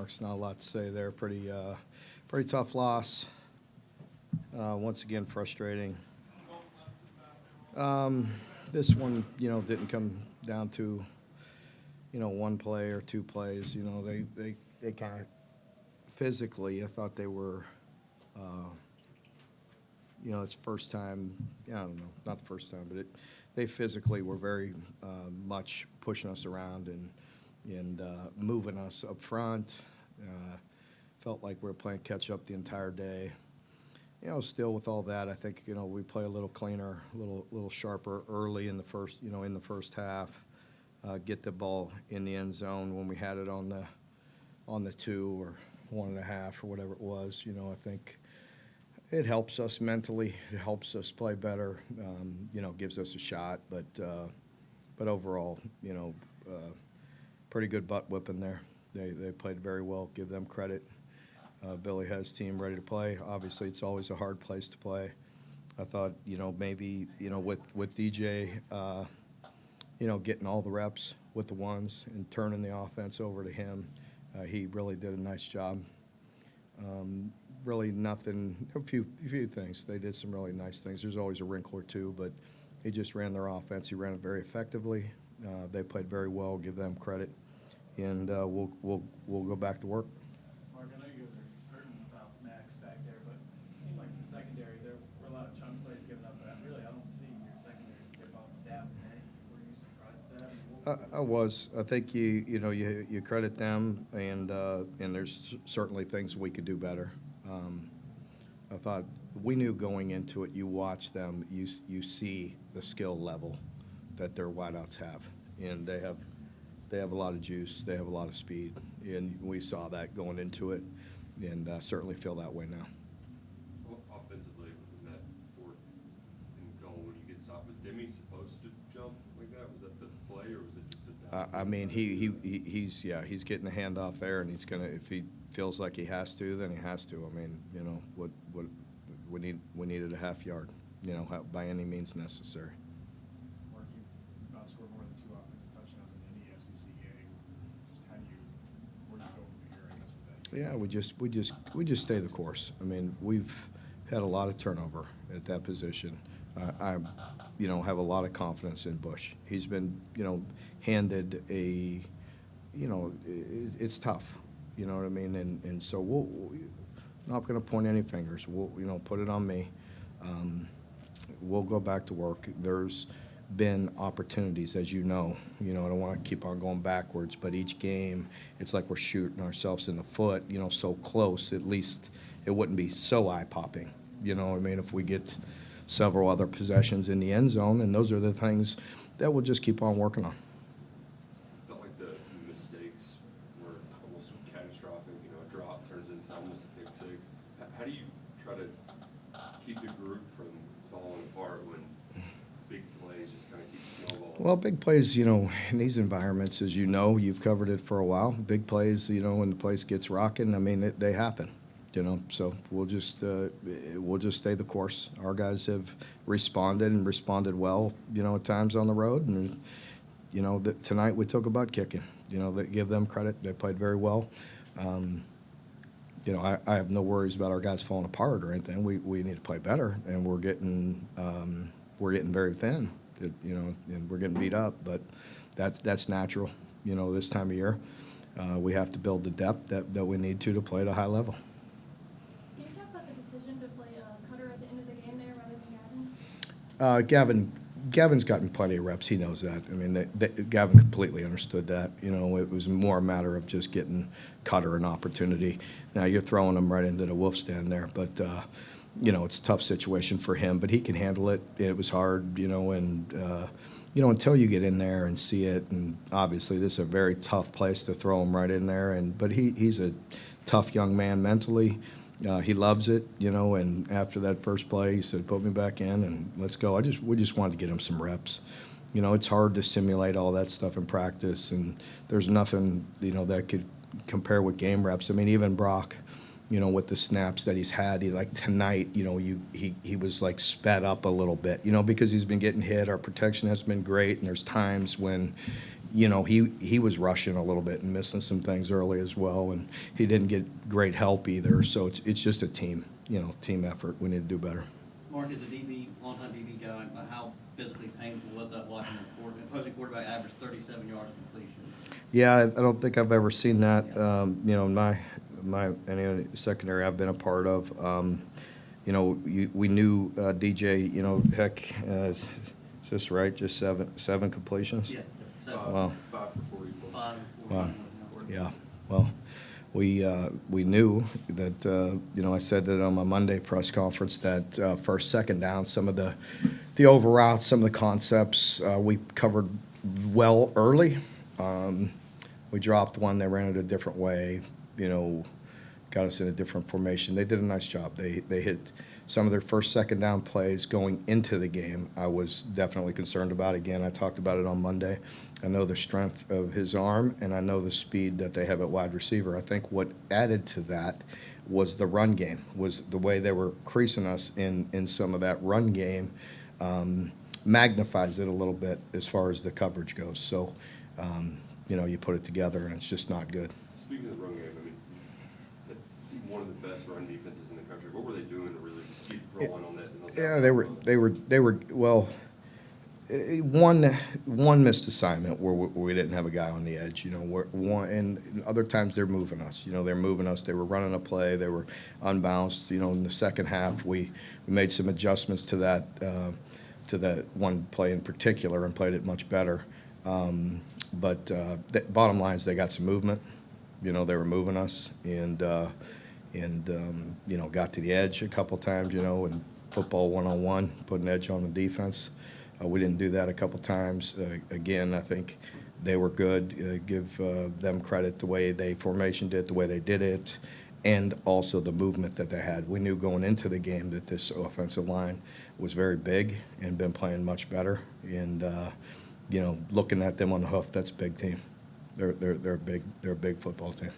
remarks. Not a lot to say there. Pretty tough loss. Once again, frustrating. This one, didn't come down to, one play or two plays. They kind of physically, I thought they were, it's first time, I don't know, not the first time, but they physically were very much pushing us around and moving us up front. Felt like we were playing catch up the entire day. Still with all that, I think we play a little cleaner, a little sharper early in the first half. Get the ball in the end zone when we had it on the 2 or 1.5 or whatever it was. I think it helps us mentally. It helps us play better. Gives us a shot. But overall, pretty good butt whipping there. They played very well. Give them credit. Billy has team ready to play. Obviously, it's always a hard place to play. I thought, maybe, with DJ, getting all the reps with the ones and turning the offense over to him, he really did a nice job. Really nothing, a few things. They did some really nice things. There's always a wrinkle or two, but he just ran their offense. He ran it very effectively. They played very well. Give them credit, and we'll go back to work. Mark, I know you guys are hurting without Max back there, but it seemed like the secondary, there were a lot of chunk plays given up, but I don't see your secondary give up that many. Were you surprised at that? I was. I think you credit them, and there's certainly things we could do better. I thought we knew going into it. You watch them, you see the skill level that their wideouts have, and they have a lot of juice. They have a lot of speed, and we saw that going into it, and certainly feel that way now. Well, offensively, in that 4th and goal when you get stopped, was Demi supposed to jump like that? Was that the play, or was it just a? I mean, he's getting a handoff there, and he's gonna, if he feels like he has to, then he has to. I mean, what we needed a half yard, by any means necessary. Mark, you've not scored more than 2 offensive touchdowns in any SEC game. Just where do you go from here, I guess, with that? Yeah, we just stay the course. I mean, we've had a lot of turnover at that position. I have a lot of confidence in Bush. He's been, handed a, it's tough. You know what I mean? And so we'll not going to point any fingers. We'll, put it on me. We'll go back to work. There's been opportunities, as you know. I don't want to keep on going backwards, but each game, it's like we're shooting ourselves in the foot, so close. At least it wouldn't be so eye-popping, you know what I mean, if we get several other possessions in the end zone, and those are the things that we'll just keep on working on. Felt like the mistakes were almost catastrophic. A drop turns into almost a pick 6. How do you try to keep the group from falling apart when big plays just kind of keep snowballing? Well, big plays, in these environments, as you've covered it for a while. Big plays, when the place gets rocking, I mean, they happen. So we'll just stay the course. Our guys have responded well, at times on the road, and tonight we took about kicking. They give them credit. They played very well. I have no worries about our guys falling apart or anything. We need to play better, and we're getting very thin, and we're getting beat up. But that's natural. This time of year, we have to build the depth that we need to play at a high level. Gavin's gotten plenty of reps. He knows that. I mean, Gavin completely understood that. It was more a matter of just getting Cutter an opportunity. Now you're throwing him right into the wolf stand there, but it's a tough situation for him. But he can handle it. It was hard, and until you get in there and see it. And obviously, this is a very tough place to throw him right in there. But he's a tough young man mentally. He loves it, and after that first play, he said, put me back in and let's go. We just wanted to get him some reps. It's hard to simulate all that stuff in practice, and there's nothing, that could compare with game reps. I mean, even Brock, with the snaps that he's had, tonight, he was like sped up a little bit, because he's been getting hit. Our protection has been great, and there's times when, You know, he was rushing a little bit and missing some things early as well, and he didn't get great help either. So it's just a team, you know, team effort. We need to do better. Mark, as a DB, longtime DB guy, how physically painful was that watching the opposing quarterback average 37 yards completion? Yeah, I don't think I've ever seen that. You know, in any secondary I've been a part of. You know, we knew DJ. You know, heck, is this right? Just seven completions. Yeah. Wow. 5 for 40. 5 Wow. Yeah. Well, we knew that. You know, I said that on my Monday press conference that first, second down, some of the over routes, some of the concepts we covered well early. We dropped one. They ran it a different way. You know, got us in a different formation. They did a nice job. They hit some of their first, second down plays going into the game. I was definitely concerned about. Again, I talked about it on Monday. I know the strength of his arm, and I know the speed that they have at wide receiver. I think what added to that was the run game, was the way they were creasing us in some of that run game. Magnifies it a little bit as far as the coverage goes. So, you know, you put it together, and it's just not good. Speaking of the run game, I mean, one of the best run defenses in the country. What were they doing to really keep rolling on that? Yeah, they were well. One missed assignment where we didn't have a guy on the edge. You know, and other times they're moving us. You know, they're moving us. They were running a play. They were unbalanced. You know, in the second half, we made some adjustments to that one play in particular and played it much better. But the bottom line is they got some movement. You know, they were moving us and you know, got to the edge a couple times. You know, and football 1-on-1, put an edge on the defense. We didn't do that a couple times. Again, I think they were good. Give them credit the way they formation did, the way they did it, and also the movement that they had. We knew going into the game that this offensive line was very big and been playing much better. And you know, looking at them on the hoof, that's a big team. They're a big football team.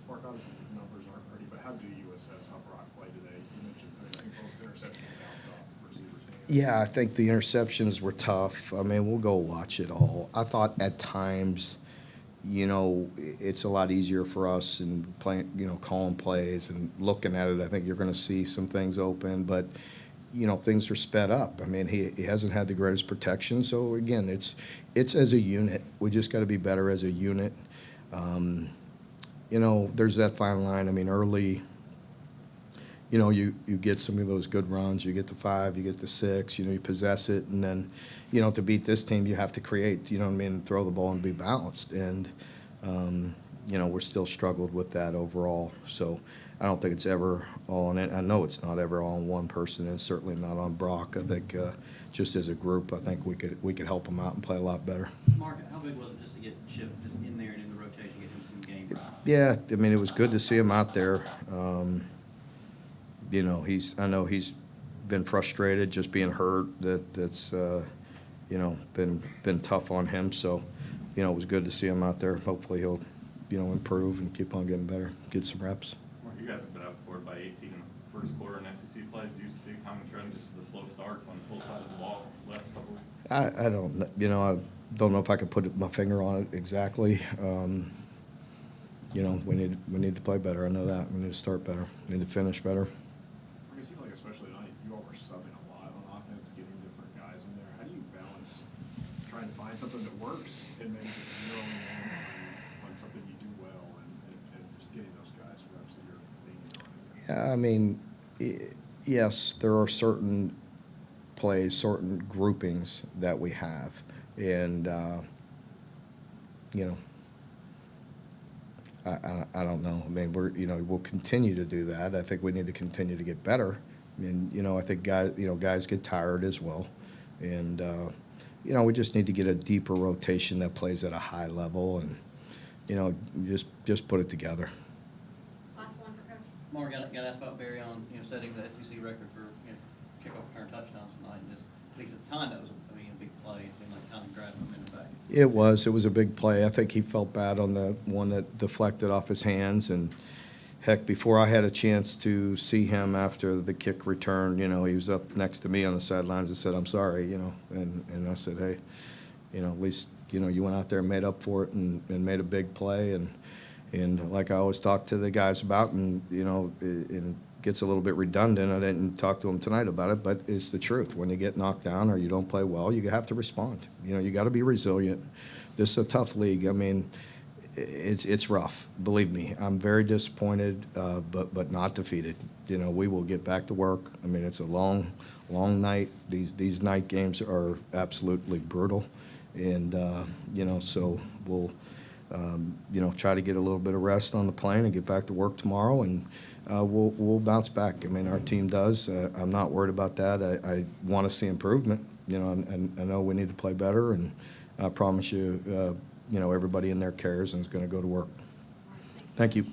Mark, obviously the numbers aren't pretty, but how do you assess how Brock played today? You mentioned, I think, both interceptions bounced off receivers' hands. Yeah, I think the interceptions were tough. I mean, we'll go watch it all. I thought at times, you know, it's a lot easier for us in playing, you know, calling plays and looking at it. I think you're going to see some things open, but you know, things are sped up. I mean, he hasn't had the greatest protection. So again, it's as a unit. We just got to be better as a unit. You know, there's that fine line. I mean, early, you know, you get some of those good runs. You get the 5, you get the 6, you know, you possess it. And then, you know, to beat this team, you have to create, you know what I mean, throw the ball and be balanced. And, you know, we're still struggled with that overall. So I don't think it's ever all on it. I know it's not ever all on one person, and certainly not on Brock. I think just as a group, I think we could help him out and play a lot better. Mark, how big was it just to get Chip just in there and in the rotation, get him some game time? Yeah, I mean, it was good to see him out there. You know, I know he's been frustrated just being hurt. That's you know, been tough on him. So, you know, it was good to see him out there. Hopefully he'll, you know, improve and keep on getting better, get some reps. Mark, you guys have been outscored by 18 in the first quarter in SEC play. Do you see a common trend just for the slow starts on both sides of the ball the last couple weeks? I don't, you know, I don't know if I could put my finger on it exactly. You know, we need to play better. I know that. We need to start better. We need to finish better. It seemed like, especially tonight, you all were subbing a lot on offense, getting different guys in there. How do you balance trying to find something that works and maybe zeroing in on something you do well and just getting those guys reps that you're leaning on? Yeah, I mean, yes, there are certain plays, certain groupings that we have, and you know, I don't know. I mean, we'll continue to do that. I think we need to continue to get better. I mean, you know, I think guys get tired as well, and you know, we just need to get a deeper rotation that plays at a high level, and you know, just put it together. Last one for Coach. Mark, got to ask about Barry on, you know, setting the SEC record for, you know, kickoff return touchdowns tonight, and just at least at the time that was a big play. It seemed like kind of grabbed momentum back. It was a big play. I think he felt bad on the one that deflected off his hands, and heck, before I had a chance to see him after the kick return, you know, he was up next to me on the sidelines and said, "I'm sorry," you know, and I said, "Hey, you know, at least you know, you went out there and made up for it and made a big play. And like I always talk to the guys about, and, you know, it gets a little bit redundant. I didn't talk to them tonight about it, but it's the truth. When you get knocked down or you don't play well, you have to respond. You know, you got to be resilient. This is a tough league. I mean, it's rough. Believe me, I'm very disappointed, but not defeated. You know, we will get back to work. I mean, it's a long night. These night games are absolutely brutal, and you know, so we'll you know, try to get a little bit of rest on the plane and get back to work tomorrow, and we'll bounce back. I mean, our team does. I'm not worried about that. I want to see improvement. You know, and I know we need to play better, and I promise you, you know, everybody in there cares and is going to go to work. Thank you.